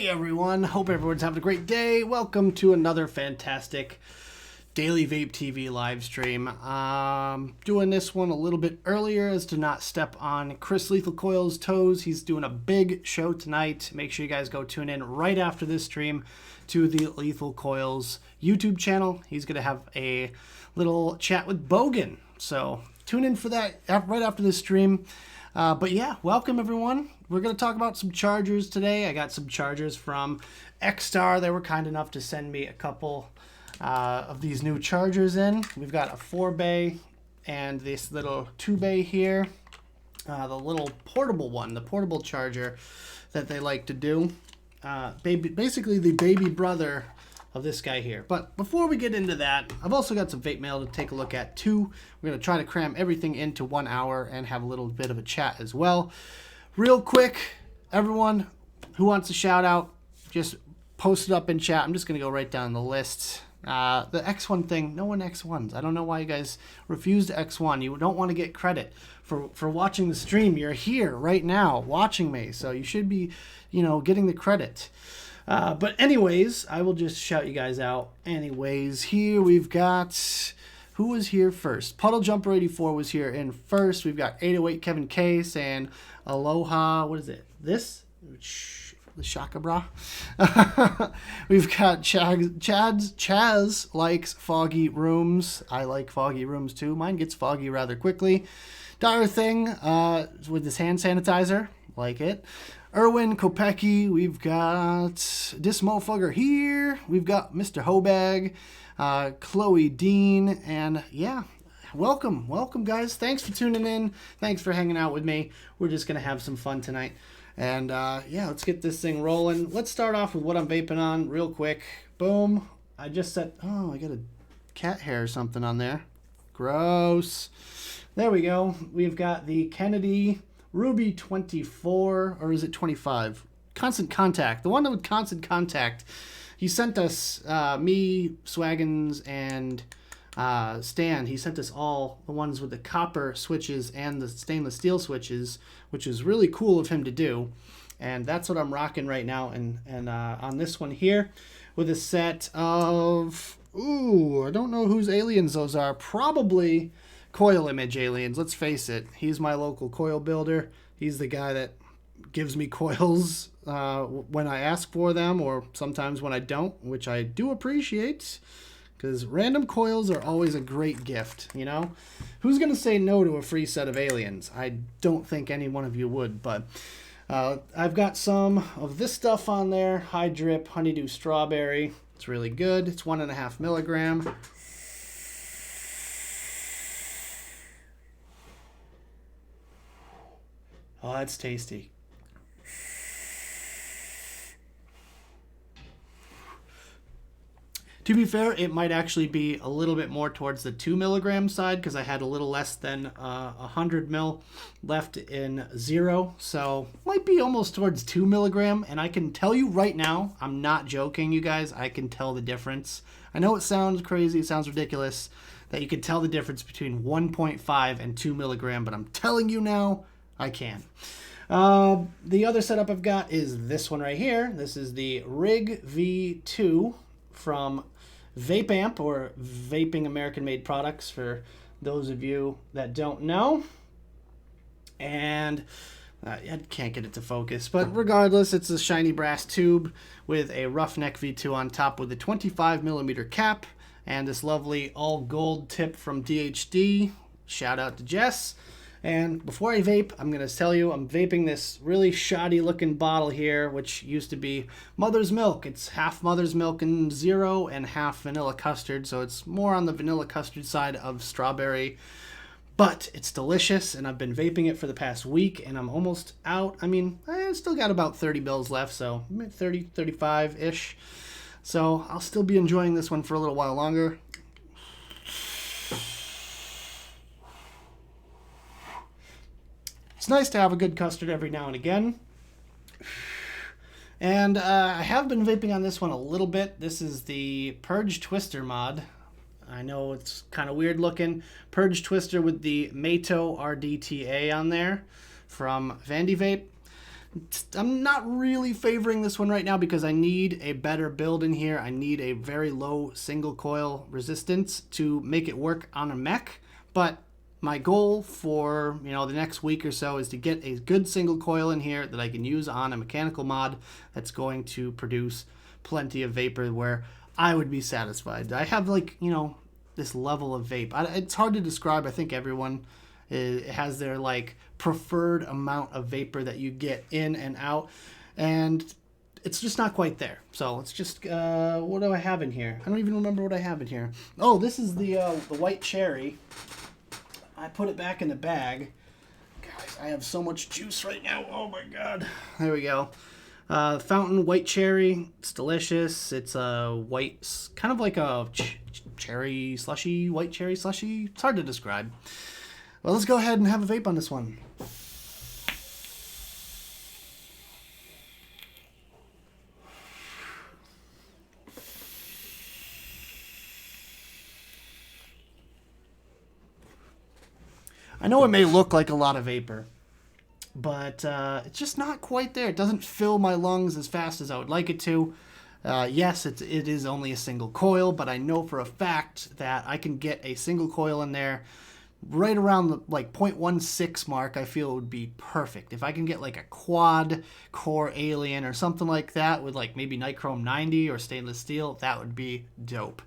Hey everyone, hope everyone's having a great day. Welcome to another fantastic daily Vape TV live stream. Doing this one a little bit earlier as to not step on Chris Lethal Coil's toes. He's doing a big show tonight. Make sure you guys go tune in right after this stream to the Lethal Coil's YouTube channel. He's going to have a little chat with Bogan. So tune in for that right after this stream. But yeah, welcome everyone. We're going to talk about some chargers today. I got some chargers from Xtar. They were kind enough to send me a couple of these new chargers in. We've got a 4-bay and this little 2-bay here. The little portable one, the portable charger that they like to do. Basically the baby brother of this guy here. But before we get into that, I've also got some vape mail to take a look at too. We're going to try to cram everything into 1 hour and have a little bit of a chat as well. Real quick, everyone who wants a shout out, just post it up in chat. I'm just going to go right down the list. The X1 thing, no one X1s. I don't know why you guys refuse to X1. You don't want to get credit for watching the stream. You're here right now watching me, so you should be, getting the credit. But anyways, I will just shout you guys out. Anyways, here we've got, who was here first? Puddle Jumper 84 was here in first. We've got 808 Kevin K saying aloha. What is it? This? The Shaka Bra. We've got Chaz likes foggy rooms. I like foggy rooms too. Mine gets foggy rather quickly. Dire Thing with this hand sanitizer. Like it. Erwin Kopecki, we've got this motherfucker here. We've got Mr. Hobag, Chloe Dean, and yeah, welcome guys. Thanks for tuning in. Thanks for hanging out with me. We're just gonna have some fun tonight, and yeah, let's get this thing rolling. Let's start off with what I'm vaping on real quick. Boom. I just set. Oh, I got a cat hair or something on there. Gross. There we go. We've got the Kennedy Ruby 24, or is it 25? Constant Contact. The one with Constant Contact. He sent us, me, Swaggins, and Stan. He sent us all the ones with the copper switches and the stainless steel switches, which is really cool of him to do. And that's what I'm rocking right now. And on this one here, with a set of, I don't know whose aliens those are. Probably Coil Image aliens. Let's face it. He's my local coil builder. He's the guy that gives me coils when I ask for them, or sometimes when I don't, which I do appreciate, because random coils are always a great gift, Who's going to say no to a free set of aliens? I don't think any one of you would, but I've got some of this stuff on there. High Drip Honeydew Strawberry. It's really good. It's 1.5 milligram. Oh, that's tasty. To be fair, it might actually be a little bit more towards the 2 milligram side, because I had a little less than 100 mil left in zero. So might be almost towards 2 milligram. And I can tell you right now, I'm not joking, you guys. I can tell the difference. I know it sounds crazy. It sounds ridiculous that you can tell the difference between 1.5 and 2 milligram. But I'm telling you now, I can. The other setup I've got is this one right here. This is the Rig V2 from Vape Amp, or Vaping American Made Products, for those of you that don't know. And I can't get it to focus, but regardless, it's a shiny brass tube with a Roughneck V2 on top with a 25 millimeter cap and this lovely all gold tip from DHD. Shout out to Jess. And before I vape, I'm going to tell you, I'm vaping this really shoddy looking bottle here, which used to be Mother's Milk. It's half Mother's Milk and zero and half vanilla custard. So it's more on the vanilla custard side of strawberry, but it's delicious. And I've been vaping it for the past week and I'm almost out. I mean, I still got about 30 bills left. So 30, 35 ish. So I'll still be enjoying this one for a little while longer. It's nice to have a good custard every now and again. And I have been vaping on this one a little bit. This is the Purge Twister Mod. I know it's kind of weird looking. Purge Twister with the Mato RDTA on there from Vandy Vape. I'm not really favoring this one right now because I need a better build in here. I need a very low single coil resistance to make it work on a mech. But my goal for the next week or so is to get a good single coil in here that I can use on a mechanical mod that's going to produce plenty of vapor where I would be satisfied. I have this level of vape. It's hard to describe. I think everyone has their preferred amount of vapor that you get in and out, and it's just not quite there. So let's just what do I have in here? I don't even remember what I have in here. Oh, this is the white cherry. I put it back in the bag. Guys, I have so much juice right now. Oh my god. There we go. Fountain white cherry. It's delicious. It's a white, kind of like a cherry slushy, white cherry slushy. It's hard to describe. Well, let's go ahead and have a vape on this one. I know it may look like a lot of vapor, but it's just not quite there. It doesn't fill my lungs as fast as I would like it to. Yes, it is only a single coil, but I know for a fact that I can get a single coil in there right around the 0.16 mark. I feel it would be perfect. If I can get a quad core alien or something like that with maybe nichrome 90 or stainless steel, that would be dope.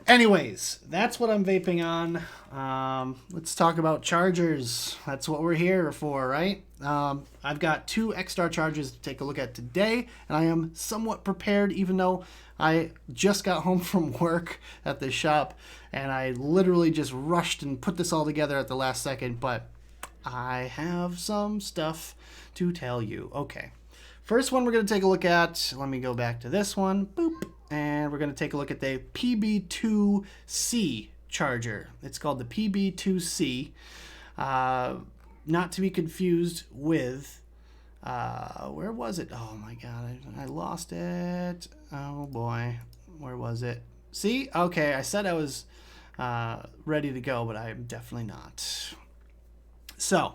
Anyways, that's what I'm vaping on. Let's talk about chargers. That's what we're here for, right? I've got 2 Xtar chargers to take a look at today, and I am somewhat prepared, even though I just got home from work at the shop, and I literally just rushed and put this all together at the last second, but I have some stuff to tell you. Okay. First one we're going to take a look at, let me go back to this one. Boop. And we're going to take a look at the PB2C charger. It's called the PB2C. Not to be confused with, where was it? Oh my god, I lost it. Oh boy, where was it? See? Okay, I said I was ready to go, but I'm definitely not. So,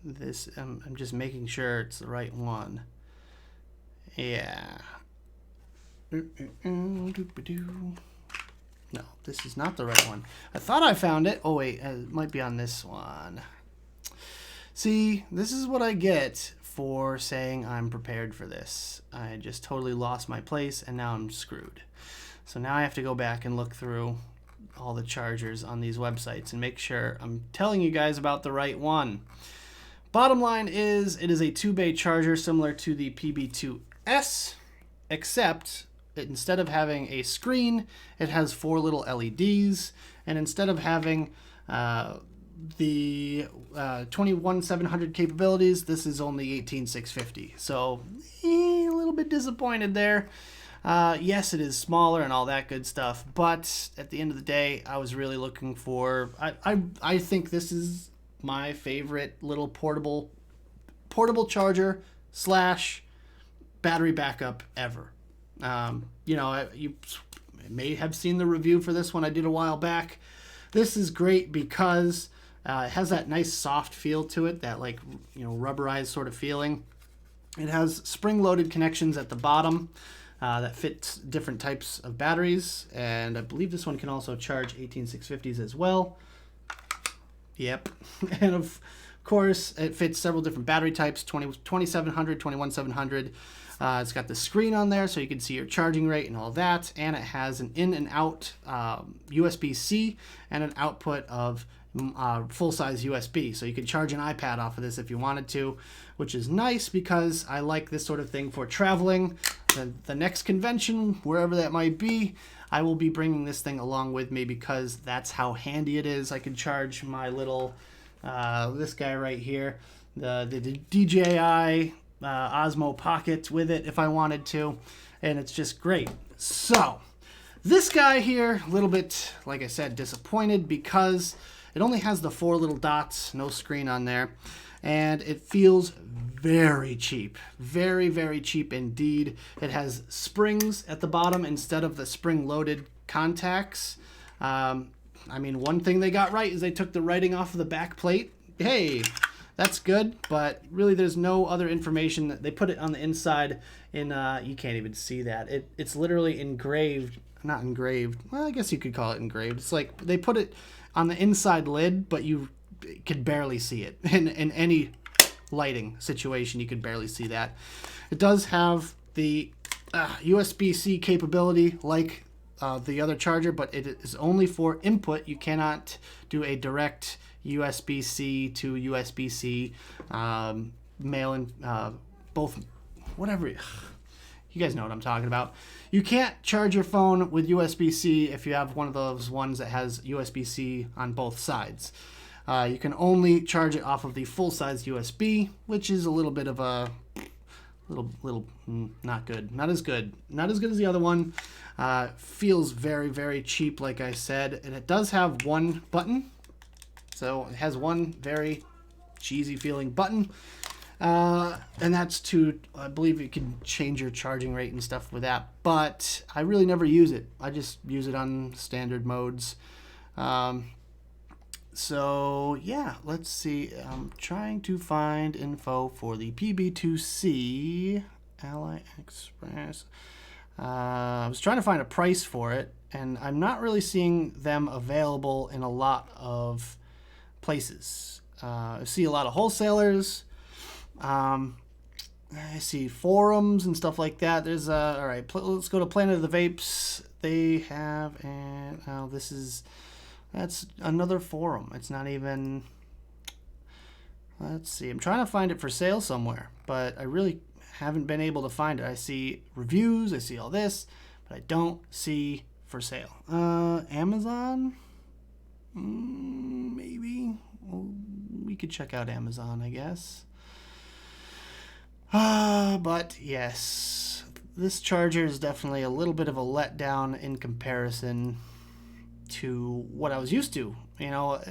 this, I'm just making sure it's the right one. Yeah. No, this is not the right one. I thought I found it. Oh wait, it might be on this one. See, this is what I get for saying I'm prepared for this. I just totally lost my place and now I'm screwed. So now I have to go back and look through all the chargers on these websites and make sure I'm telling you guys about the right one. Bottom line is, it is a 2-bay charger similar to the PB2S, except instead of having a screen, it has 4 little LEDs, and instead of having the 21700 capabilities, this is only 18650. So a little bit disappointed there. Yes, it is smaller and all that good stuff, but at the end of the day, I was really looking for, I think this is my favorite little portable charger / battery backup ever. You may have seen the review for this one I did a while back. This is great because it has that nice soft feel to it, that rubberized sort of feeling. It has spring-loaded connections at the bottom that fits different types of batteries, and I believe this one can also charge 18650s as well. Yep. And of course, it fits several different battery types, 2700, 21700. It's got the screen on there so you can see your charging rate and all that. And it has an in and out USB-C and an output of full-size USB. So you can charge an iPad off of this if you wanted to, which is nice because I like this sort of thing for traveling. The next convention, wherever that might be, I will be bringing this thing along with me because that's how handy it is. I can charge my little, this guy right here, the DJI Osmo Pocket with it if I wanted to, and it's just great. So, this guy here, a little bit, like I said, disappointed because it only has the 4 little dots, no screen on there, and it feels very cheap. Very, very cheap indeed. It has springs at the bottom instead of the spring-loaded contacts. I mean, one thing they got right is they took the writing off of the back plate. Hey, that's good, but really there's no other information. That they put it on the inside, and you can't even see that. It's literally engraved, not engraved. Well, I guess you could call it engraved. It's like they put it on the inside lid, but you could barely see it. In any lighting situation, you could barely see that. It does have the USB-C capability like the other charger, but it is only for input. You cannot do a direct USB-C to USB-C mail-in, both, whatever. You guys know what I'm talking about. You can't charge your phone with USB-C if you have one of those ones that has USB-C on both sides. You can only charge it off of the full-size USB, which is a little bit of a not good. Not as good as the other one. Feels very, very cheap, like I said, and it does have one button. So it has one very cheesy feeling button, and that's to, I believe you can change your charging rate and stuff with that, but I really never use it. I just use it on standard modes. So yeah, let's see. I'm trying to find info for the PB2C Ally Express. I was trying to find a price for it, and I'm not really seeing them available in a lot of places. I see a lot of wholesalers. I see forums and stuff like that. There's all right. Let's go to Planet of the Vapes. They have, and that's another forum. It's not even. Let's see. I'm trying to find it for sale somewhere, but I really haven't been able to find it. I see reviews. I see all this, but I don't see for sale. Amazon. Maybe. Well, we could check out Amazon, I guess. But yes, this charger is definitely a little bit of a letdown in comparison to what I was used to. You know,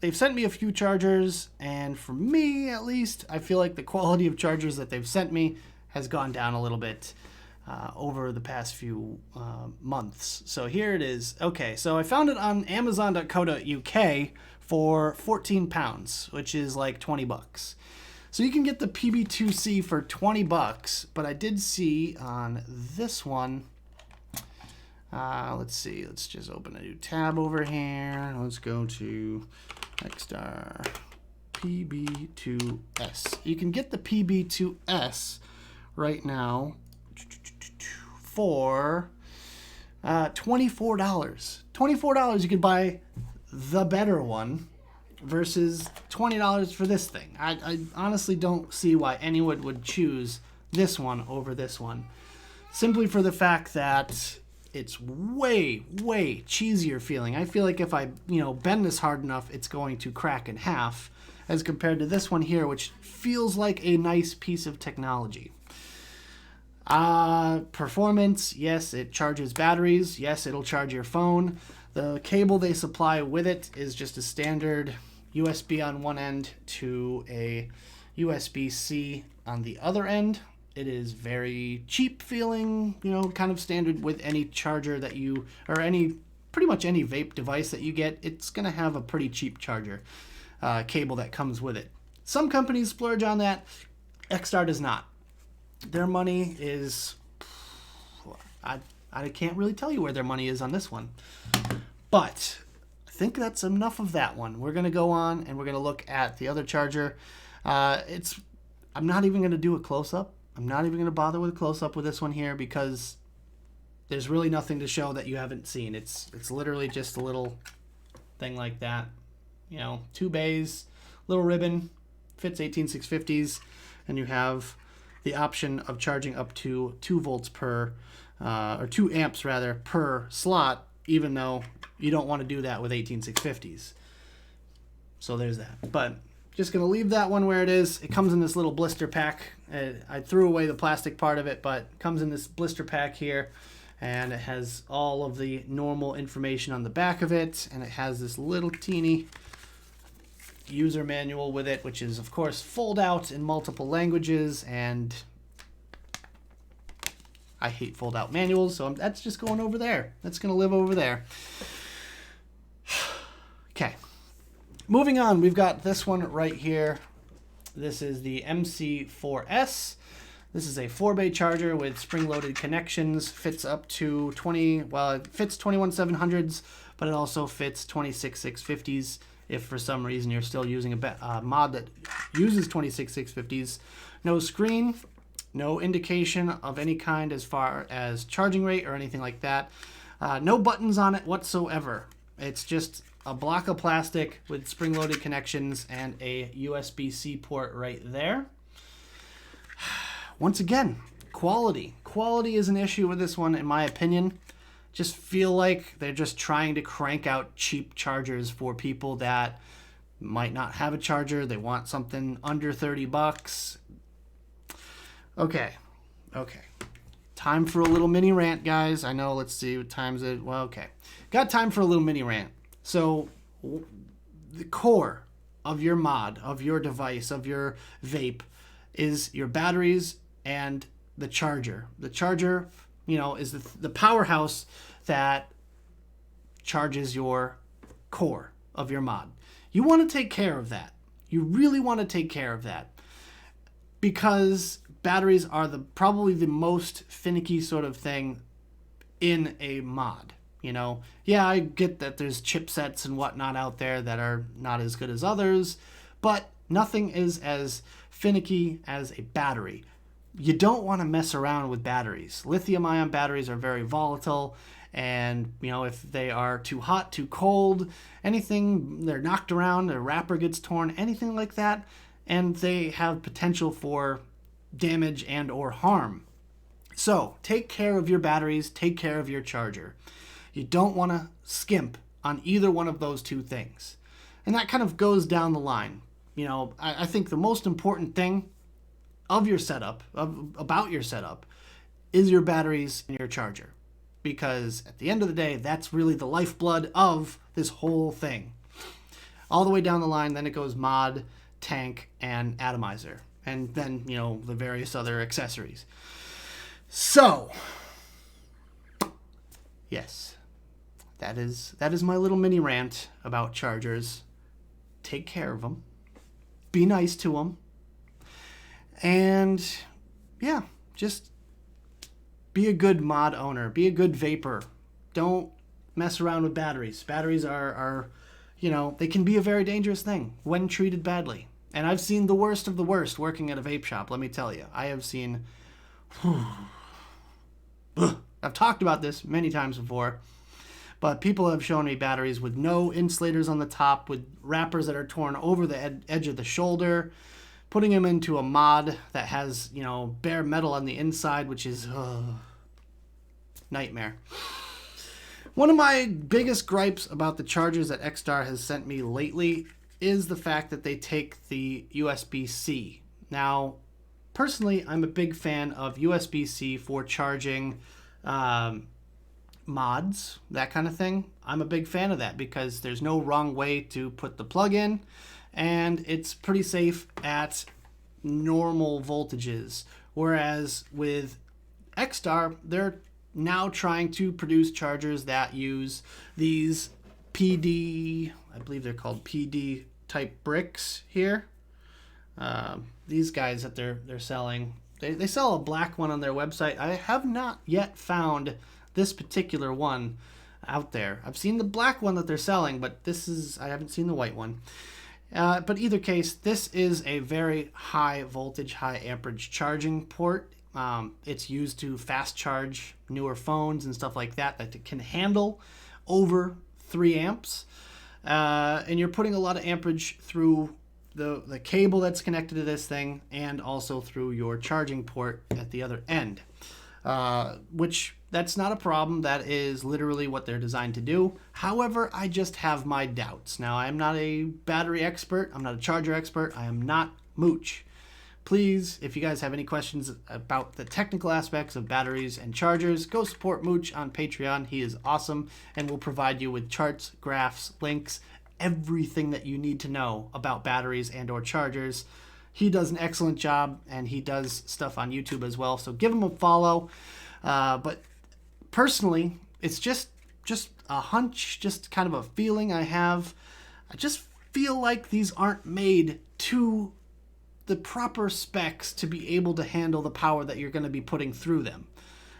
they've sent me a few chargers, and for me, at least, I feel like the quality of chargers that they've sent me has gone down a little bit over the past few months. So here it is. Okay, so I found it on Amazon.co.uk for £14, which is like 20 bucks. So you can get the PB2C for 20 bucks, but I did see on this one, let's see, let's just open a new tab over here. Let's go to Xtar PB2S. You can get the PB2S right now for $24. $24 you could buy the better one versus $20 for this thing. I honestly don't see why anyone would choose this one over this one. Simply for the fact that it's way, way cheesier feeling. I feel like if I, bend this hard enough, it's going to crack in half as compared to this one here, which feels like a nice piece of technology. Performance, yes, it charges batteries. Yes, it'll charge your phone. The cable they supply with it is just a standard USB on one end to a USB-C on the other end. It is very cheap feeling, kind of standard with any charger that you, or pretty much any vape device that you get. It's going to have a pretty cheap charger cable that comes with it. Some companies splurge on that. Xtar does not. Their money is, I can't really tell you where their money is on this one. But I think that's enough of that one. We're going to go on and we're going to look at the other charger. I'm not even going to do a close-up. I'm not even going to bother with a close-up with this one here because there's really nothing to show that you haven't seen. It's literally just a little thing like that. 2 bays, little ribbon, fits 18650s, and you have the option of charging up to 2 volts per, or 2 amps rather, per slot, even though you don't want to do that with 18650s. So there's that. But just going to leave that one where it is. It comes in this little blister pack. I threw away the plastic part of it, but it comes in this blister pack here. And it has all of the normal information on the back of it. And it has this little teeny user manual with it, which is, of course, fold out in multiple languages. And I hate fold out manuals, so that's just going over there. That's going to live over there. Moving on, we've got this one right here. This is the MC4S. This is a 4-bay charger with spring-loaded connections. Fits up to 20, well, it fits 21700s, but it also fits 26650s if for some reason you're still using a mod that uses 26650s. No screen, no indication of any kind as far as charging rate or anything like that. No buttons on it whatsoever. It's just a block of plastic with spring-loaded connections and a USB-C port right there. Once again, quality. Quality is an issue with this one, in my opinion. Just feel like they're just trying to crank out cheap chargers for people that might not have a charger. They want something under 30 bucks. Okay. Time for a little mini rant, guys. I know, let's see what time's it. Well, okay. Got time for a little mini rant. So, the core of your mod, of your device, of your vape, is your batteries and the charger. The charger, is the powerhouse that charges your core of your mod. You want to take care of that. You really want to take care of that, because batteries are probably the most finicky sort of thing in a mod. Yeah, I get that there's chipsets and whatnot out there that are not as good as others, but nothing is as finicky as a battery. You don't want to mess around with batteries. Lithium-ion batteries are very volatile, and if they are too hot, too cold, anything, they're knocked around, their wrapper gets torn, anything like that, and they have potential for damage and or harm. So take care of your batteries, take care of your charger. You don't want to skimp on either one of those two things. And that kind of goes down the line. I think the most important thing of your setup, about your setup, is your batteries and your charger. Because at the end of the day, that's really the lifeblood of this whole thing. All the way down the line, then it goes mod, tank, and atomizer. And then, the various other accessories. So, yes, that is my little mini rant about chargers. Take care of them. Be nice to them. And, yeah, just be a good mod owner. Be a good vapor. Don't mess around with batteries. Batteries are they can be a very dangerous thing when treated badly. And I've seen the worst of the worst working at a vape shop, let me tell you. I have seen... I've talked about this many times before, but people have shown me batteries with no insulators on the top, with wrappers that are torn over the edge of the shoulder, putting them into a mod that has, bare metal on the inside, which is nightmare. One of my biggest gripes about the chargers that Xtar has sent me lately is the fact that they take the USB-C. Now, personally, I'm a big fan of USB-C for charging mods, that kind of thing. I'm a big fan of that because there's no wrong way to put the plug in, and it's pretty safe at normal voltages. Whereas with Xtar, they're now trying to produce chargers that use these PD, I believe they're called PD type bricks here. These guys that they're selling, they sell a black one on their website. I have not yet found this particular one out there. I've seen the black one that they're selling, but I haven't seen the white one. But either case, this is a very high voltage, high amperage charging port. It's used to fast charge newer phones and stuff like that it can handle over 3 amps. And you're putting a lot of amperage through the cable that's connected to this thing, and also through your charging port at the other end. Which, that's not a problem. That is literally what they're designed to do. However, I just have my doubts. Now, I'm not a battery expert. I'm not a charger expert. I am not Mooch. Please, if you guys have any questions about the technical aspects of batteries and chargers, go support Mooch on Patreon. He is awesome and will provide you with charts, graphs, links, everything that you need to know about batteries and or chargers. He does an excellent job, and he does stuff on YouTube as well, so give him a follow. But personally, it's just a hunch, just kind of a feeling I have. I just feel like these aren't made to the proper specs to be able to handle the power that you're going to be putting through them.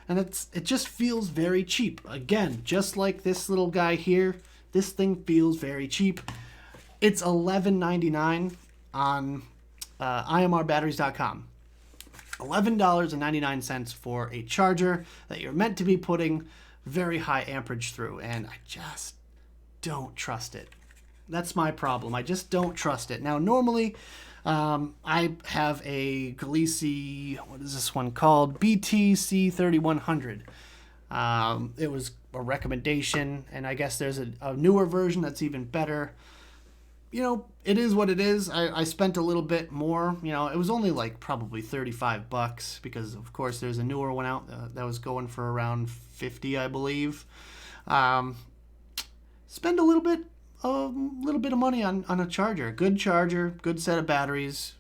And it just feels very cheap. Again, just like this little guy here, this thing feels very cheap. It's $11.99 on imrbatteries.com. $11.99 for a charger that you're meant to be putting very high amperage through, and I just don't trust it. That's my problem. I just don't trust it. Now, normally, I have a Gliese, what is this one called? BTC 3100. It was a recommendation, and I guess there's a newer version that's even better. You know, it is what it is. I spent a little bit more. You know, it was only like probably $35 because, of course, there's a newer one out that was going for around $50, I believe. Spend a little bit of money on a charger. Good charger, good set of batteries,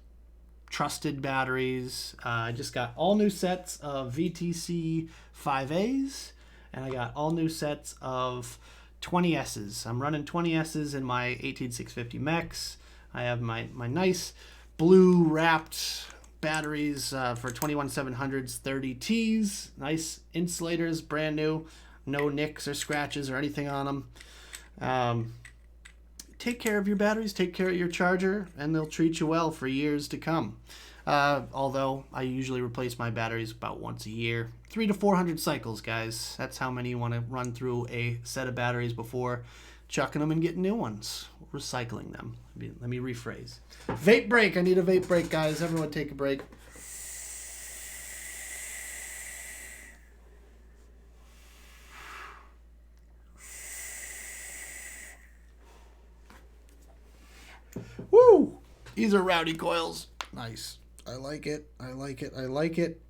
trusted batteries. I just got all new sets of VTC 5As, and I got all new sets of 20Ss. I'm running 20Ss in my 18650 Mex. I have my nice blue wrapped batteries for 21700s 30Ts. Nice insulators, brand new. No nicks or scratches or anything on them. Take care of your batteries, take care of your charger, and they'll treat you well for years to come. Although I usually replace my batteries about once a year. 300 to 400 cycles, guys. That's how many you want to run through a set of batteries before chucking them and getting new ones. Recycling them. Let me rephrase. Vape break. I need a vape break, guys. Everyone take a break. Woo! These are rowdy coils. Nice. I like it. I like it. I like it.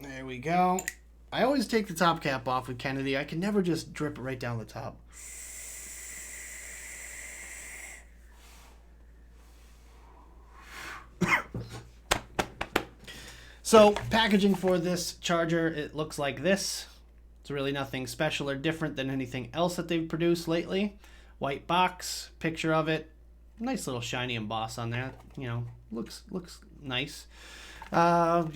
There we go. I always take the top cap off with Kennedy. I can never just drip it right down the top. So, packaging for this charger, it looks like this. It's really nothing special or different than anything else that they've produced lately. White box, picture of it. Nice little shiny emboss on there. You know, looks nice. You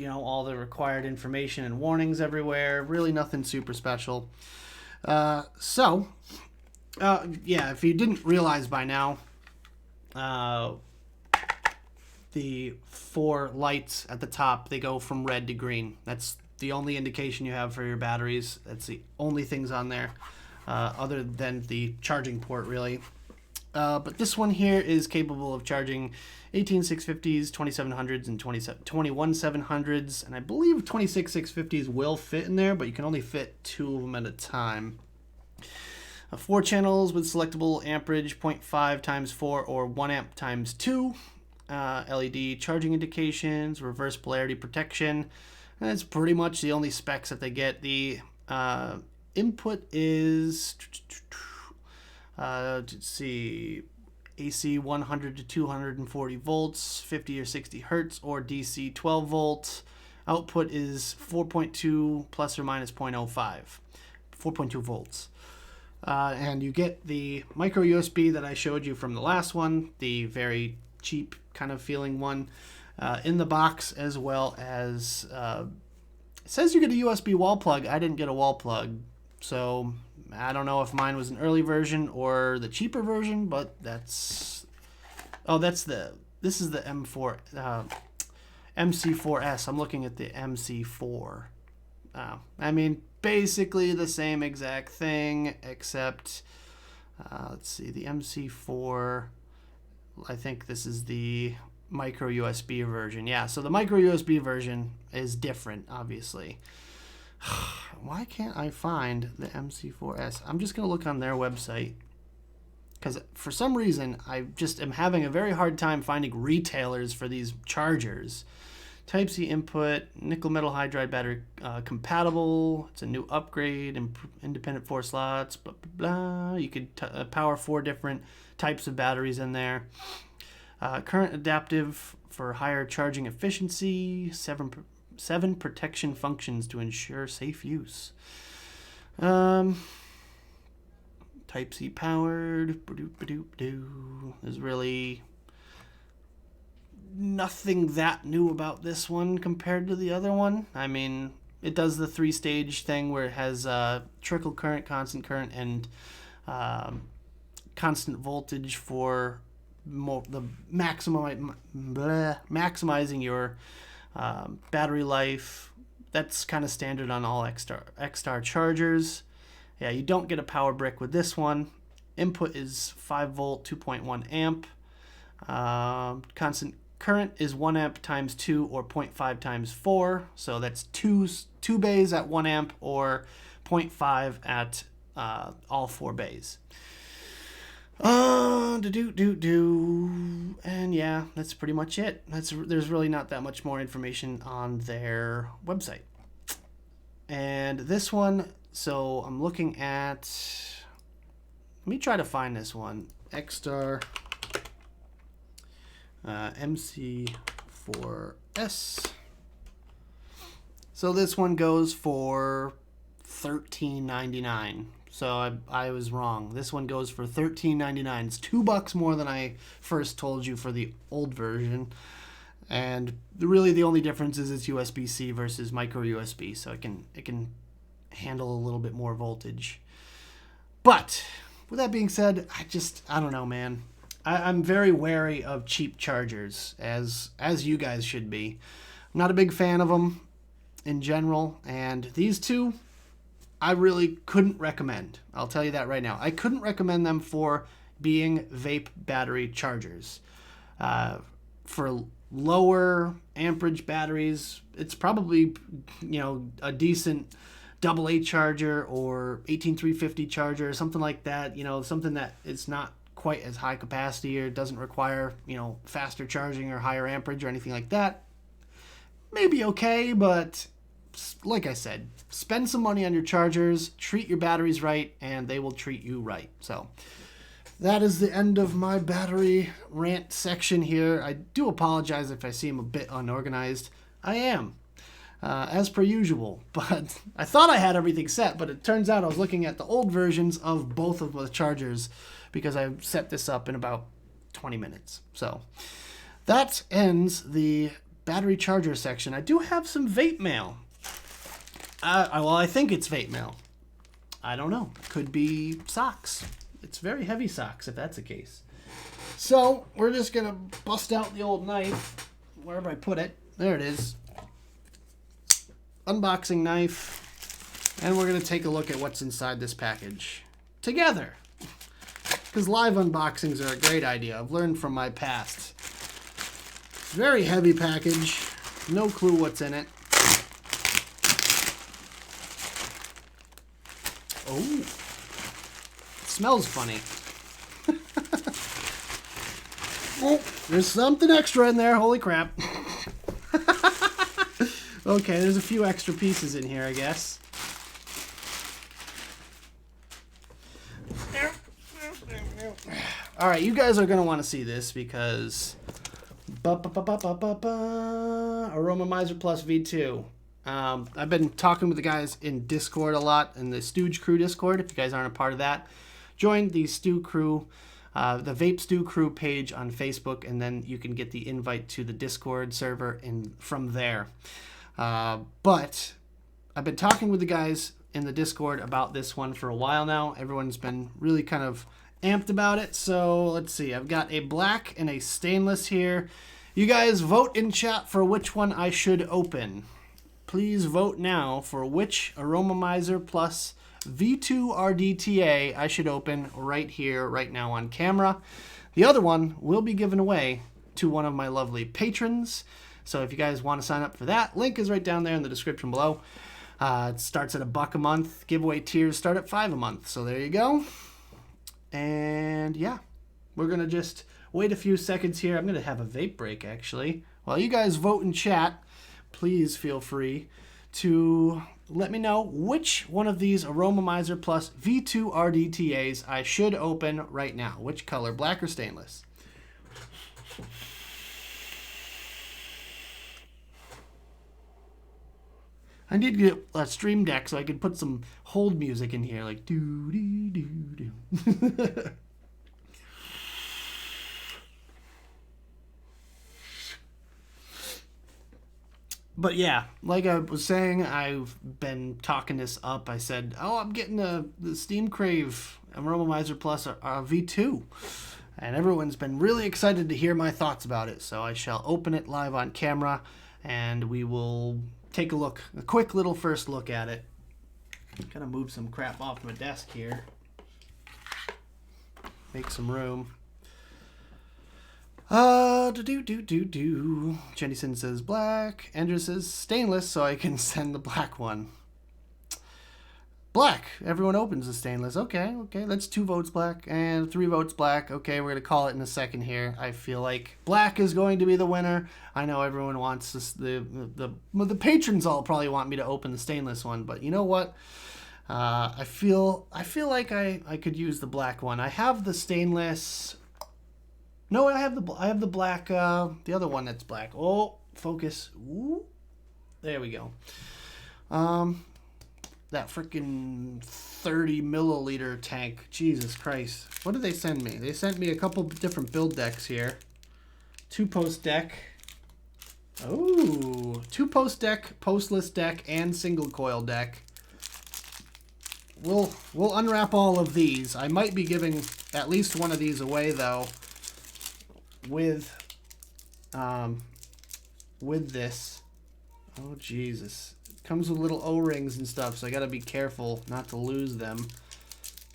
know, all the required information and warnings everywhere. Really nothing super special. Yeah, if you didn't realize by now, the 4 lights at the top, they go from red to green. That's the only indication you have for your batteries. That's the only things on there, other than the charging port, really. But this one here is capable of charging 18650s, 27700s, and 21700s, and I believe 26650s will fit in there, but you can only fit 2 of them at a time. 4 channels with selectable amperage, 0.5 times 4 or 1 amp times 2. LED charging indications, reverse polarity protection. And that's pretty much the only specs that they get. The input is, let's see, AC 100 to 240 volts, 50 or 60 hertz, or DC 12 volts. Output is 4.2 plus or minus 0.05, 4.2 volts. And you get the micro USB that I showed you from the last one, the very cheap kind of feeling one, in the box, as well as it says you get a USB wall plug. I didn't get a wall plug, so I don't know if mine was an early version or the cheaper version, but this is the MC4S. I'm looking at the MC4. I mean, basically the same exact thing, except let's see, the MC4, I think this is the micro USB version. Yeah, so the micro USB version is different, obviously. Why can't I find the MC4S? I'm just going to look on their website, because for some reason I just am having a very hard time finding retailers for these chargers. Type-C input, nickel metal hydride battery compatible. It's a new upgrade, independent 4 slots, blah, blah, blah. You could power 4 different types of batteries in there. Current adaptive for higher charging efficiency, 7 protection functions to ensure safe use. Type Type-C powered. There's really nothing that new about this one compared to the other one. I mean, it does the 3-stage thing where it has trickle current, constant current, and constant voltage for the maximizing your battery life. That's kind of standard on all Xtar chargers. Yeah, you don't get a power brick with this one. Input is 5 volt, 2.1 amp. Constant current is 1 amp times 2 or 0.5 times 4. So that's two bays at 1 amp or 0.5 at all 4 bays. And yeah, that's pretty much it. There's really not that much more information on their website. And this one, so I'm looking at, let me try to find this one. Xtar MC4S. So this one goes for $13.99. So I was wrong. This one goes for $13.99. It's $2 more than I first told you for the old version. And really the only difference is it's USB-C versus micro USB, so it can handle a little bit more voltage. But with that being said, I don't know, man. I'm very wary of cheap chargers, as you guys should be. I'm not a big fan of them in general, and these two I really couldn't recommend. I'll tell you that right now. I couldn't recommend them for being vape battery chargers. For lower amperage batteries, it's probably, a decent AA charger or 18350 charger, something like that. Something that is not quite as high capacity or doesn't require, faster charging or higher amperage or anything like that. Maybe okay, but like I said, spend some money on your chargers, treat your batteries right, and they will treat you right. So that is the end of my battery rant section here. I do apologize if I seem a bit unorganized. I am, as per usual. But I thought I had everything set, but it turns out I was looking at the old versions of both of the chargers because I set this up in about 20 minutes. So that ends the battery charger section. I do have some vape mail. Well, I think it's vape mail. I don't know. Could be socks. It's very heavy socks, if that's the case. So, we're just going to bust out the old knife, wherever I put it. There it is. Unboxing knife. And we're going to take a look at what's inside this package together. Because live unboxings are a great idea. I've learned from my past. Very heavy package. No clue what's in it. Oh, it smells funny. Oh, there's something extra in there. Holy crap. Okay, there's a few extra pieces in here, I guess. All right, you guys are going to want to see this because Aromamizer Plus V2. I've been talking with the guys in Discord a lot, in the Stooge Crew Discord. If you guys aren't a part of that, join the Stew Crew, the Vape Stew Crew page on Facebook, and then you can get the invite to the Discord server from there. But I've been talking with the guys in the Discord about this one for a while now. Everyone's been really kind of amped about it. So let's see. I've got a black and a stainless here. You guys vote in chat for which one I should open. Please vote now for which Aromamizer Plus V2 RDTA I should open right here, right now on camera. The other one will be given away to one of my lovely patrons. So if you guys want to sign up for that, link is right down there in the description below. It starts at $1 a month. Giveaway tiers start at $5 a month. So there you go. And yeah, we're going to just wait a few seconds here. I'm going to have a vape break, actually. While you guys vote in chat, please feel free to let me know which one of these Aromamizer Plus V2 RDTAs I should open right now. Which color, black or stainless? I need to get a stream deck so I can put some hold music in here, like doo doo doo doo. But yeah, like I was saying, I've been talking this up. I said, oh, I'm getting the Steam Crave Aromomizer Plus V2. And everyone's been really excited to hear my thoughts about it. So I shall open it live on camera, and we will take a quick little first look at it. I'm gonna move some crap off my desk here. Make some room. Jennison says black. Andrew says stainless, so I can send the black one. Black. Everyone opens the stainless. Okay. That's 2 votes black and 3 votes black. Okay, we're gonna call it in a second here. I feel like black is going to be the winner. I know everyone wants this. The patrons all probably want me to open the stainless one, but you know what? I feel like I could use the black one. I have the stainless. No, I have the black, the other one that's black. Oh, focus. Ooh. There we go. That freaking 30 milliliter tank. Jesus Christ. What did they send me? They sent me a couple different build decks here. 2-post deck. Oh, 2-post deck, postless deck, and single coil deck. We'll unwrap all of these. I might be giving at least one of these away though. With this. Oh Jesus, it comes with little O-rings and stuff, so I gotta be careful not to lose them.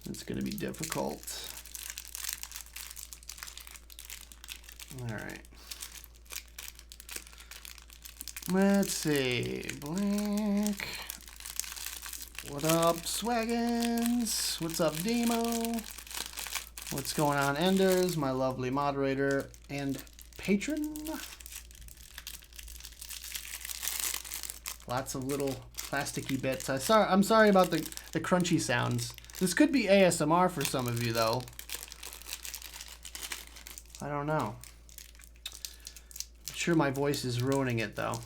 It's gonna be difficult. All right, let's see. Black. What up, Swaggins? What's up, Demo? What's going on, Enders, my lovely moderator and patron? Lots of little plasticky bits. I'm sorry about the crunchy sounds. This could be ASMR for some of you, though. I don't know. I'm sure my voice is ruining it, though.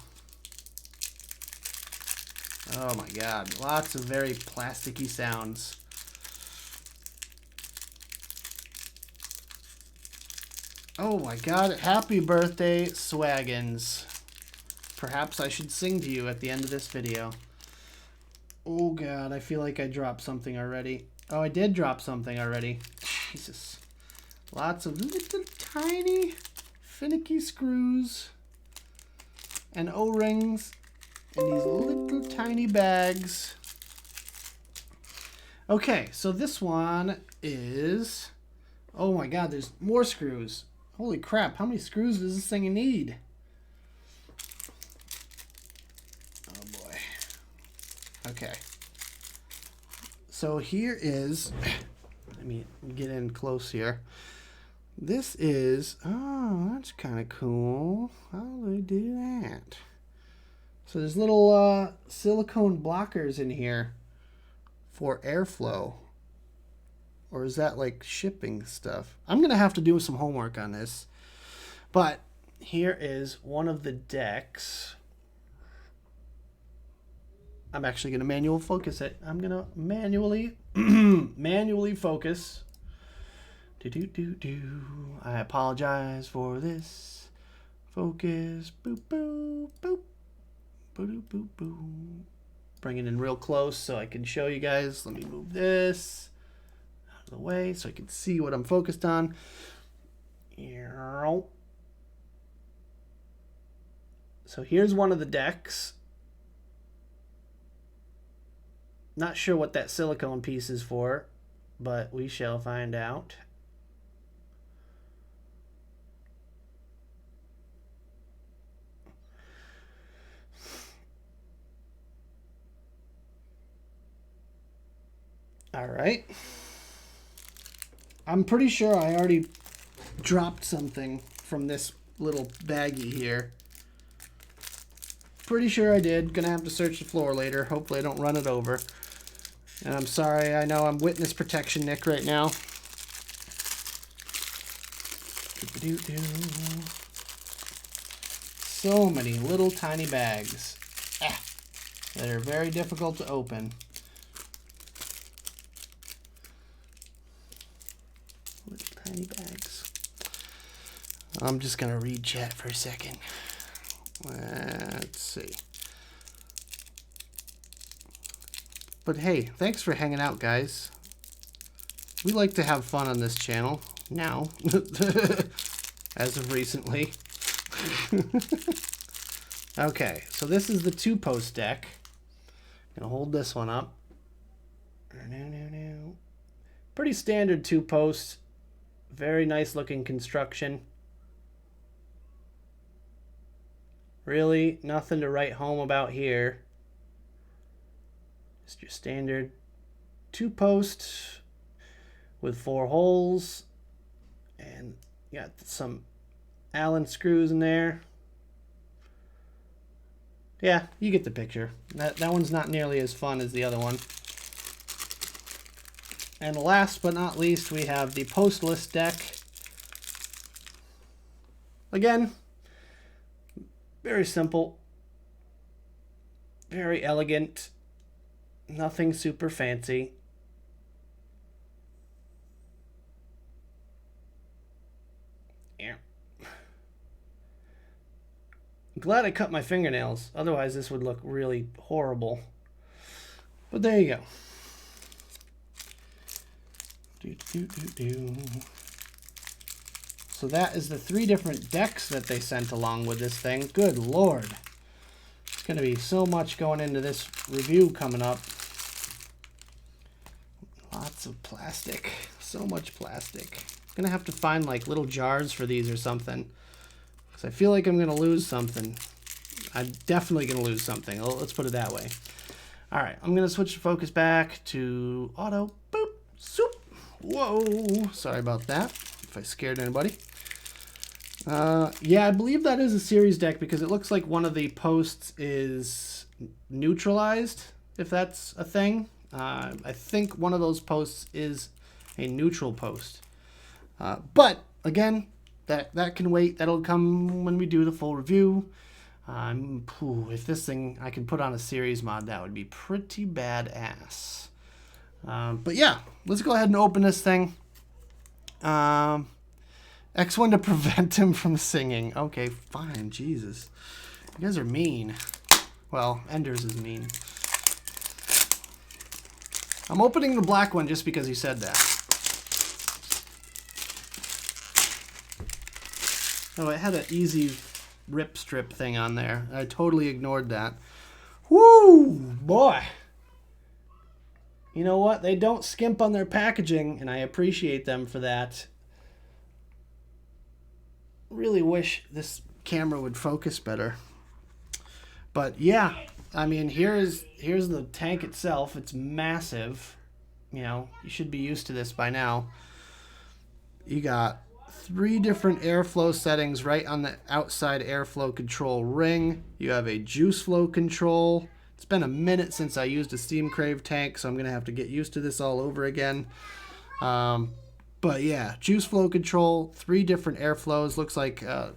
Oh my God, lots of very plasticky sounds. Oh my God, happy birthday, Swaggins. Perhaps I should sing to you at the end of this video. Oh God, I feel like I dropped something already. Oh, I did drop something already. Jesus. Lots of little tiny finicky screws and O-rings in these little tiny bags. Okay, so this one is... Oh my God, there's more screws. Holy crap, how many screws does this thing need? Oh boy. Okay. So here is, let me get in close here. This is, oh, that's kind of cool. How do they do that? So there's little silicone blockers in here for airflow. Or is that like shipping stuff? I'm going to have to do some homework on this. But here is one of the decks. I'm actually going to manual focus it. I'm going to manually focus. I apologize for this. Focus. Boop, boop, boop. Boop, boop, boop. Bring it in real close so I can show you guys. Let me move this the way so I can see what I'm focused on. So here's one of the decks. Not sure what that silicone piece is for, but we shall find out. All right. I'm pretty sure I already dropped something from this little baggie here. Pretty sure I did. Gonna have to search the floor later. Hopefully I don't run it over. And I'm sorry, I know I'm witness protection Nick right now. So many little tiny bags. Ah. that are very difficult to open. Little tiny bags. I'm just gonna read chat for a second. Let's see. But hey, thanks for hanging out, guys. We like to have fun on this channel now, as of recently. Okay, so this is the 2-post deck. I'm gonna hold this one up. Pretty standard 2-post. Very nice looking construction. Really nothing to write home about here. Just your standard 2-post with 4 holes, and you got some Allen screws in there. Yeah, you get the picture. That one's not nearly as fun as the other one. And last but not least, we have the postless deck. Again, very simple, very elegant, nothing super fancy. Glad I cut my fingernails, otherwise this would look really horrible. But there you go. So that is the 3 different decks that they sent along with this thing. Good Lord. There's going to be so much going into this review coming up. Lots of plastic. So much plastic. I'm going to have to find like little jars for these or something. I feel like I'm going to lose something. I'm definitely going to lose something. Let's put it that way. All right, I'm going to switch the focus back to auto. Boop, soup. Whoa, sorry about that, if I scared anybody. Yeah, I believe that is a series deck because it looks like one of the posts is neutralized, if that's a thing. I think one of those posts is a neutral post. But, again, that can wait. That'll come when we do the full review. If this thing I can put on a series mod, that would be pretty badass. But yeah, let's go ahead and open this thing. X1 to prevent him from singing. Okay, fine. Jesus, you guys are mean. Well, Enders is mean. I'm opening the black one just because he said that. Oh, it had an easy rip strip thing on there. I totally ignored that. Woo, boy. You know what? They don't skimp on their packaging, and I appreciate them for that. Really wish this camera would focus better. But yeah, I mean, here's the tank itself. It's massive. You know, you should be used to this by now. You got 3 different airflow settings right on the outside airflow control ring. You have a juice flow control. It's been a minute since I used a Steam Crave tank, so I'm going to have to get used to this all over again. But yeah, juice flow control, 3 different airflows. Looks like a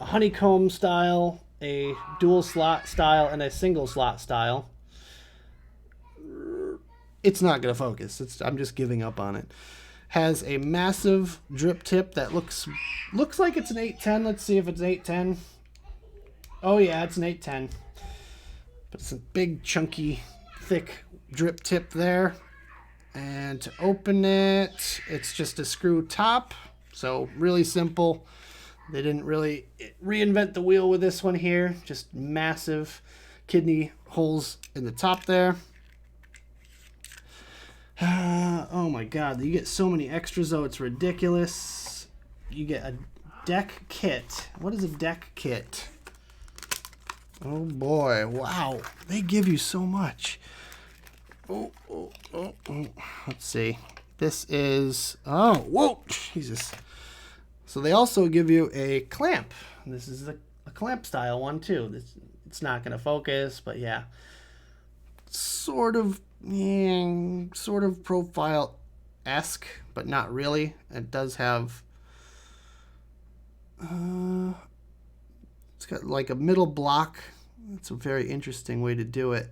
honeycomb style, a dual slot style, and a single slot style. It's not going to focus. I'm just giving up on it. Has a massive drip tip that looks like it's an 810. Let's see if it's an 810. Oh yeah, it's an 810. But it's a big, chunky, thick drip tip there. And to open it, it's just a screw top. So really simple. They didn't really reinvent the wheel with this one here. Just massive kidney holes in the top there. Oh my god, you get so many extras though, it's ridiculous. You get a deck kit. What is a deck kit? Oh boy, wow. They give you so much. Oh. Let's see. This is, oh, whoa, Jesus. So they also give you a clamp. This is a clamp style one too. It's not going to focus, but yeah. Sort of profile-esque, but not really. It does have, it's got like a middle block. That's a very interesting way to do it.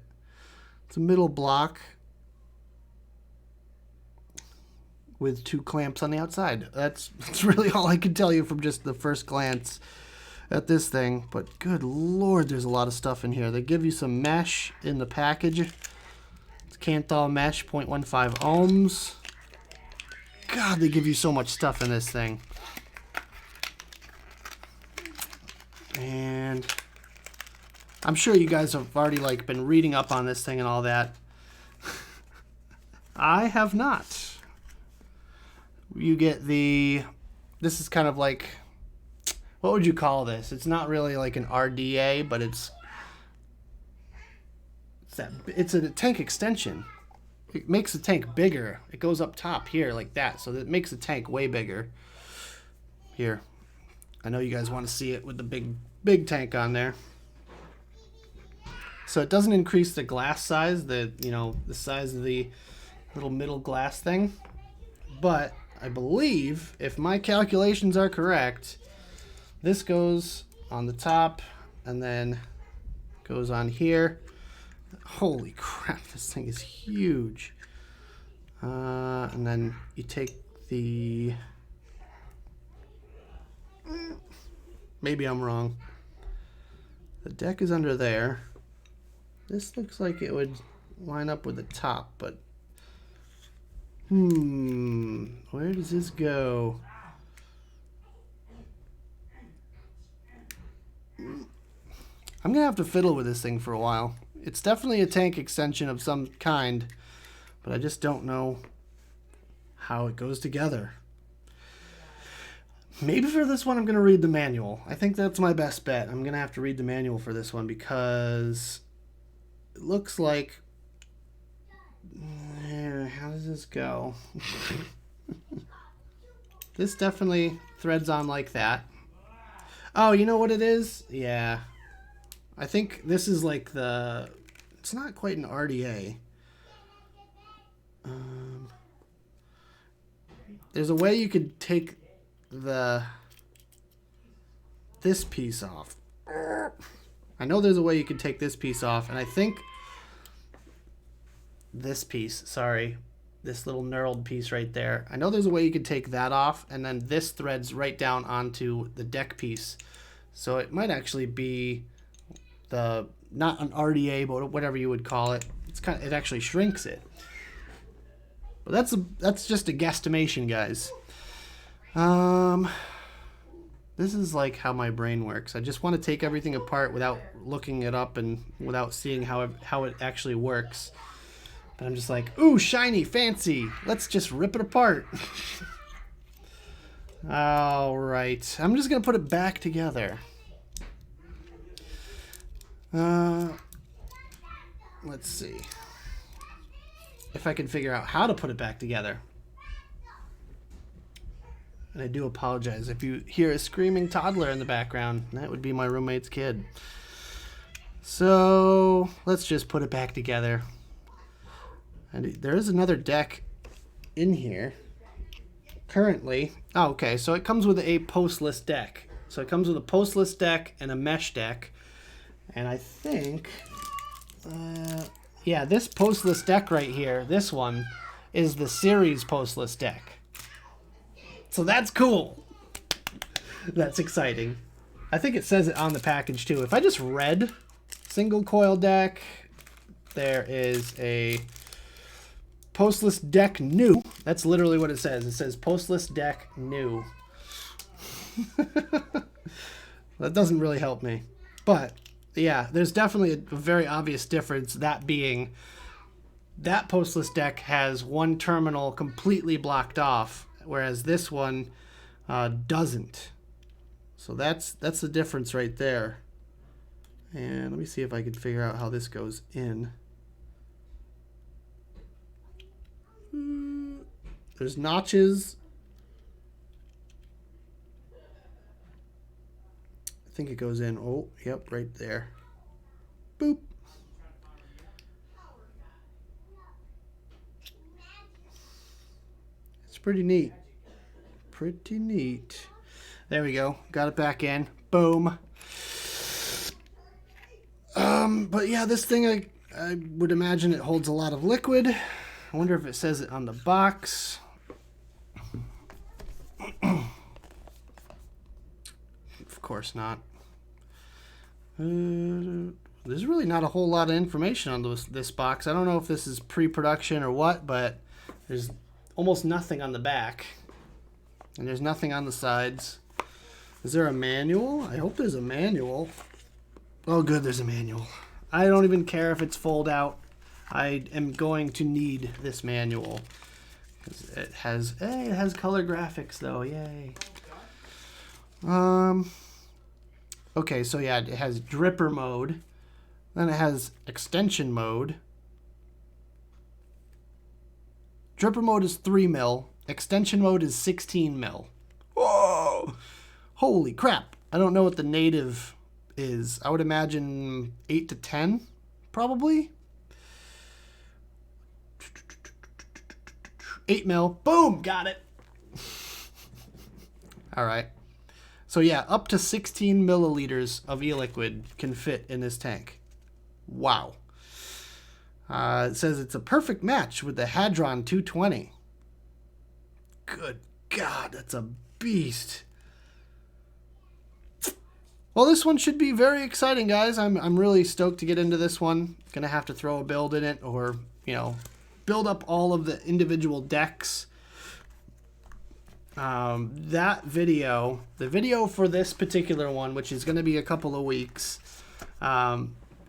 It's a middle block with 2 clamps on the outside. That's really all I can tell you from just the first glance at this thing. But good Lord, there's a lot of stuff in here. They give you some mesh in the package. It's Kanthal mesh, 0.15 ohms. God, they give you so much stuff in this thing. And I'm sure you guys have already like been reading up on this thing and all that. I have not. You get this is kind of like, what would you call this? It's not really like an RDA, but it's a tank extension. It makes the tank bigger. It goes up top here like that, so it makes the tank way bigger. Here, I know you guys want to see it with the big tank on there. So it doesn't increase the glass size, the size of the little middle glass thing, but I believe, if my calculations are correct, this goes on the top and then goes on here. Holy crap, this thing is huge. And then you take the... Maybe I'm wrong. The deck is under there. This looks like it would line up with the top, but... where does this go? I'm gonna have to fiddle with this thing for a while. It's definitely a tank extension of some kind, but I just don't know how it goes together. Maybe for this one I'm gonna read the manual. I think that's my best bet. I'm gonna have to read the manual for this one because it looks like... How does this go? This definitely threads on like that. Oh, you know what it is? Yeah. I think this is like the... It's not quite an RDA. There's a way you could take this piece off. I know there's a way you could take this piece off, and I think this piece, sorry, this little knurled piece right there, I know there's a way you could take that off, and then this threads right down onto the deck piece. So it might actually be not an RDA, but whatever you would call it. It actually shrinks it. But that's just a guesstimation, guys. This is like how my brain works. I just want to take everything apart without looking it up and without seeing how it actually works. But I'm just like, ooh, shiny, fancy. Let's just rip it apart. All right. I'm just going to put it back together. Let's see if I can figure out how to put it back together. And I do apologize if you hear a screaming toddler in the background. That would be my roommate's kid. So let's just put it back together. And there is another deck in here currently. Oh, okay, so it comes with a postless deck. So it comes with a postless deck and a mesh deck. And I think, yeah, this postless deck right here, this one, is the series postless deck. So that's cool. That's exciting. I think it says it on the package too. If I just read single coil deck, there is a postless deck new. That's literally what it says. It says postless deck new. That doesn't really help me. But yeah, there's definitely a very obvious difference, that being that postless deck has one terminal completely blocked off, whereas this one doesn't. So that's the difference right there. And let me see if I can figure out how this goes in. There's notches. I think it goes in. Oh, yep, right there. Boop. It's pretty neat. Pretty neat. There we go. Got it back in. Boom. But yeah, this thing, I would imagine it holds a lot of liquid. I wonder if it says it on the box. Of course not. There's really not a whole lot of information on this box. I don't know if this is pre-production or what, but there's almost nothing on the back. And there's nothing on the sides. Is there a manual? I hope there's a manual. Oh, good, there's a manual. I don't even care if it's fold out. I am going to need this manual. It has color graphics though, yay. Okay, so yeah, it has dripper mode. Then it has extension mode. Dripper mode is 3 mil. Extension mode is 16 mil. Whoa! Holy crap. I don't know what the native is. I would imagine 8 to 10, probably. 8 mil. Boom! Got it. All right. So yeah, up to 16 milliliters of e-liquid can fit in this tank. Wow. It says it's a perfect match with the Hadron 220. Good God, that's a beast. Well, this one should be very exciting, guys. I'm really stoked to get into this one. Gonna have to throw a build in it, or build up all of the individual decks. The video for this particular one, which is going to be a couple of weeks,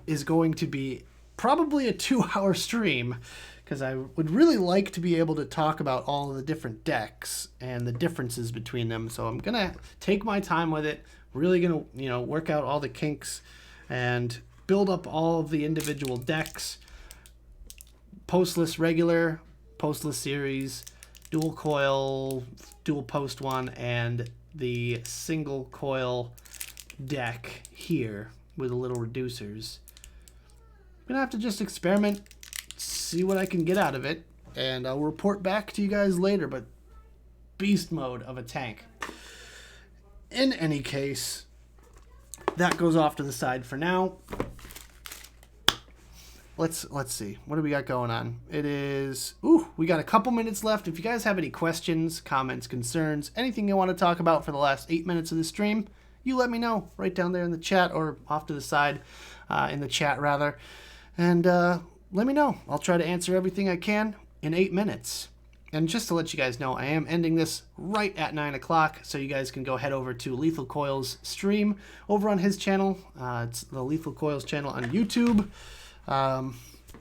is going to be probably a 2-hour stream, because I would really like to be able to talk about all of the different decks and the differences between them. So I'm going to take my time with it, really going to, work out all the kinks and build up all of the individual decks, postless regular, postless series, dual coil, dual post one, and the single coil deck here with the little reducers. I'm gonna have to just experiment, see what I can get out of it, and I'll report back to you guys later. But beast mode of a tank. In any case, that goes off to the side for now. Let's see. What do we got going on? It is... Ooh, we got a couple minutes left. If you guys have any questions, comments, concerns, anything you want to talk about for the last 8 minutes of the stream, you let me know right down there in the chat, or off to the side in the chat, rather. And let me know. I'll try to answer everything I can in 8 minutes. And just to let you guys know, I am ending this right at 9 o'clock, so you guys can go head over to Lethal Coil's stream over on his channel. It's the Lethal Coil's channel on YouTube.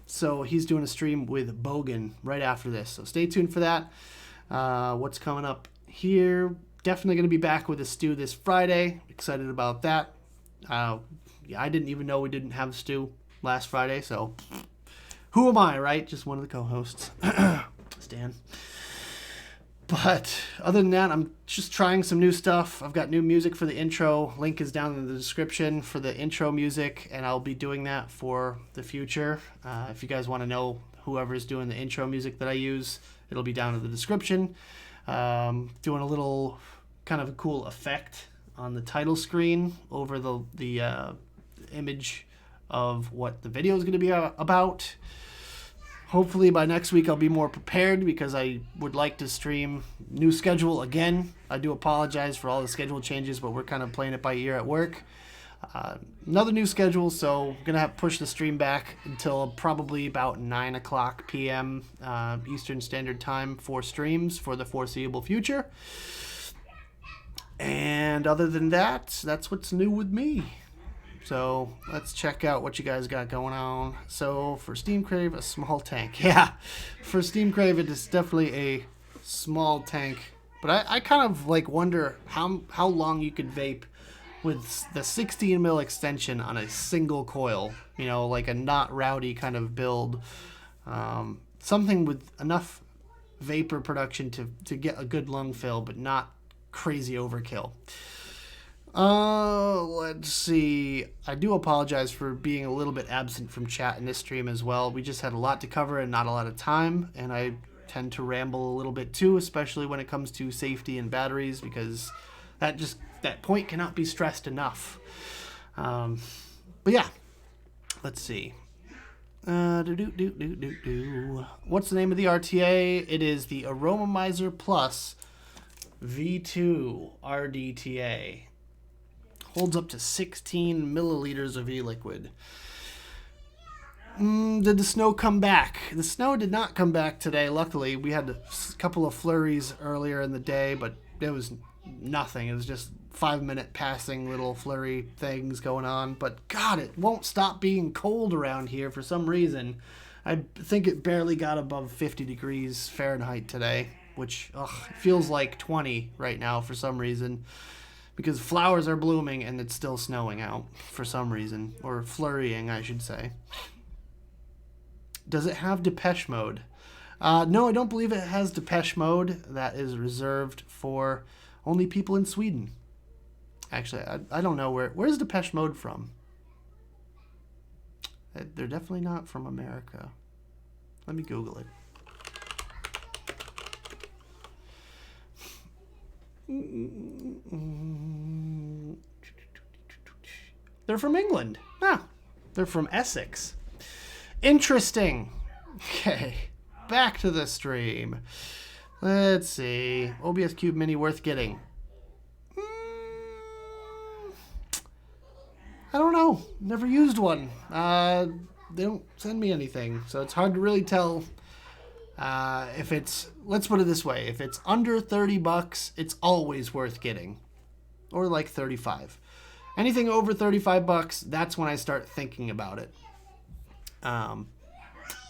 So he's doing a stream with Bogan right after this, so stay tuned for that. What's coming up here? Definitely going to be back with a stew this Friday. Excited about that. Yeah, I didn't even know we didn't have stew last Friday, so who am I, right? Just one of the co-hosts. Stan. But other than that, I'm just trying some new stuff. I've got new music for the intro. Link is down in the description for the intro music, and I'll be doing that for the future. If you guys want to know whoever's doing the intro music that I use, it'll be down in the description. Doing a little kind of a cool effect on the title screen over the image of what the video is going to be about. Hopefully by next week I'll be more prepared, because I would like to stream new schedule again. I do apologize for all the schedule changes, but we're kind of playing it by ear at work. Another new schedule, so I'm going to have to push the stream back until probably about 9 o'clock p.m. Eastern Standard Time for streams for the foreseeable future. And other than that, that's what's new with me. So let's check out what you guys got going on. So for Steam Crave, a small tank. Yeah, for Steam Crave, it is definitely a small tank. But I kind of like wonder how long you could vape with the 16 mil extension on a single coil. Like a not rowdy kind of build. Something with enough vapor production to get a good lung fill, but not crazy overkill. Let's see. I do apologize for being a little bit absent from chat in this stream as well. We just had a lot to cover and not a lot of time, and I tend to ramble a little bit too, especially when it comes to safety and batteries, because that point cannot be stressed enough. But yeah, let's see. What's the name of the RTA? It is the Aromomizer Plus V2 RDTA. Holds up to 16 milliliters of e-liquid. Did the snow come back? The snow did not come back today, luckily. We had a couple of flurries earlier in the day, but it was nothing. It was just 5-minute passing little flurry things going on. But God, it won't stop being cold around here for some reason. I think it barely got above 50 degrees Fahrenheit today, which feels like 20 right now for some reason. Because flowers are blooming and it's still snowing out for some reason. Or flurrying, I should say. Does it have Depeche Mode? No, I don't believe it has Depeche Mode. That is reserved for only people in Sweden. Actually, I don't know where's Depeche Mode from? They're definitely not from America. Let me Google it. They're from England. They're from Essex. Interesting. Okay, back to the stream. Let's see. OBS Cube Mini worth getting. I don't know. Never used one. They don't send me anything, so it's hard to really tell if it's... Let's put it this way. If it's under $30, it's always worth getting. Or like 35. Anything over $35, that's when I start thinking about it.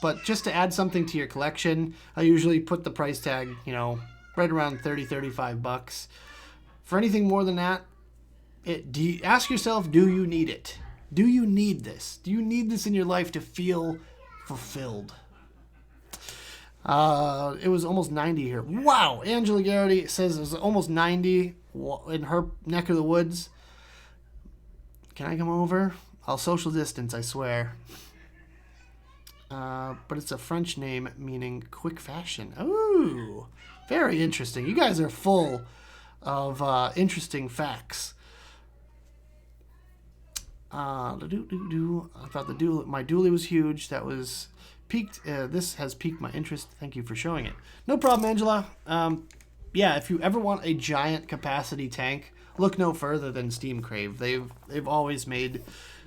But just to add something to your collection, I usually put the price tag, right around $30-35. For anything more than that, ask yourself, do you need it? Do you need this? Do you need this in your life to feel fulfilled? It was almost 90 here. Wow! Angela Garrity says it was almost 90 in her neck of the woods. Can I come over? I'll social distance, I swear. But it's a French name meaning quick fashion. Ooh, very interesting. You guys are full of interesting facts. I thought my dually was huge. That was peaked. This has piqued my interest. Thank you for showing it. No problem, Angela. Yeah, if you ever want a giant capacity tank, look no further than Steam Crave. They've always made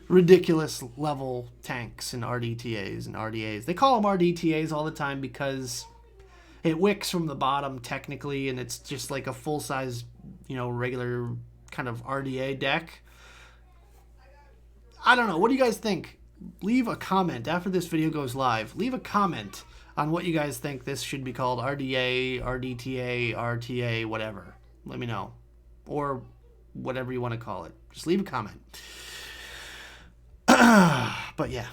ridiculous level tanks and RDTAs and RDAs. They call them RDTAs all the time because it wicks from the bottom technically, and it's just like a full-size, regular kind of RDA deck. I don't know. What do you guys think? Leave a comment after this video goes live. Leave a comment on what you guys think this should be called. RDA, RDTA, RTA, whatever. Let me know. Or whatever you want to call it. Just leave a comment. But yeah.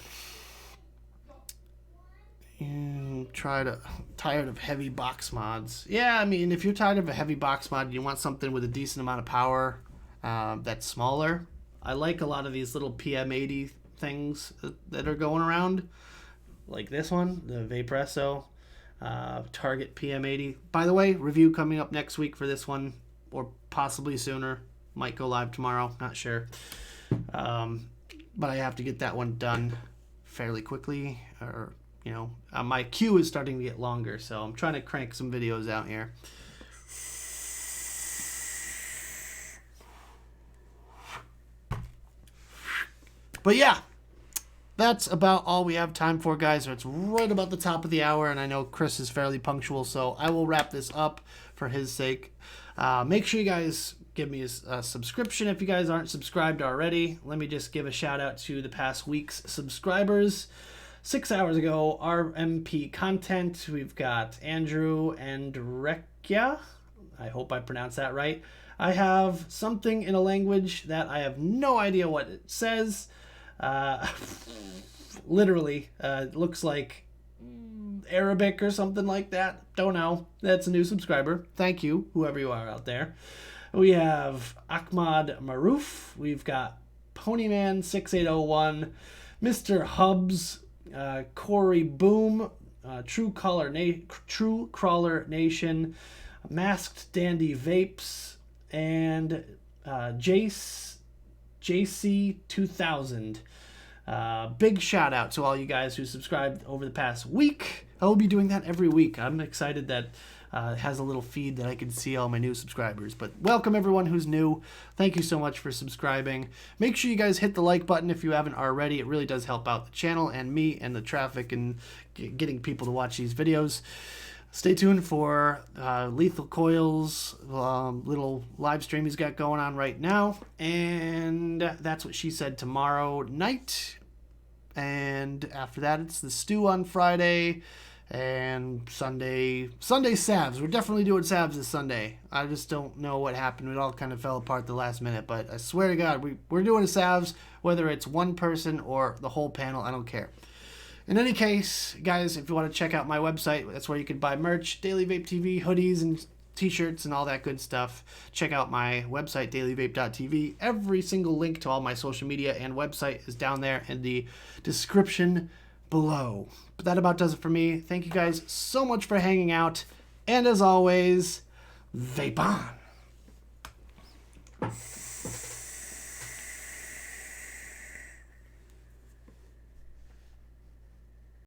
Tired of heavy box mods. Yeah, I mean, if you're tired of a heavy box mod, you want something with a decent amount of power that's smaller. I like a lot of these little PM80 things that are going around. Like this one, the Vape Target PM80. By the way, review coming up next week for this one, or possibly sooner. Might go live tomorrow, not sure. But I have to get that one done fairly quickly, or my queue is starting to get longer, so I'm trying to crank some videos out here. But yeah, that's about all we have time for, guys. It's right about the top of the hour, and I know Chris is fairly punctual, so I will wrap this up for his sake. Make sure you guys give me a subscription if you guys aren't subscribed already. Let me just give a shout out to the past week's subscribers. 6 hours ago, RMP Content, we've got Andrew and Rekia. I hope I pronounced that right. I have something in a language that I have no idea what it says. Literally, it looks like Arabic or something like that. Don't know. That's a new subscriber. Thank you, whoever you are out there. We have Ahmad Maroof. We've got Ponyman 6801, Mr. Hubs, Corey Boom, True Crawler Nation, Masked Dandy Vapes, and JC2000. Big shout out to all you guys who subscribed over the past week. I will be doing that every week. I'm excited that it has a little feed that I can see all my new subscribers. But welcome everyone who's new. Thank you so much for subscribing. Make sure you guys hit the like button if you haven't already. It really does help out the channel and me and the traffic and getting people to watch these videos. Stay tuned for Lethal Coil's little live stream he's got going on right now. And that's what she said tomorrow night. And after that, it's the stew on Friday. And Sunday Savs. We're definitely doing Savs this Sunday. I just don't know what happened. It all kind of fell apart the last minute. But I swear to God, we're doing a Savs, whether it's one person or the whole panel. I don't care. In any case, guys, if you want to check out my website, that's where you can buy merch, Daily Vape TV, hoodies, and t-shirts, and all that good stuff. Check out my website, dailyvape.tv. Every single link to all my social media and website is down there in the description below. But that about does it for me. Thank you guys so much for hanging out. And as always, vape on.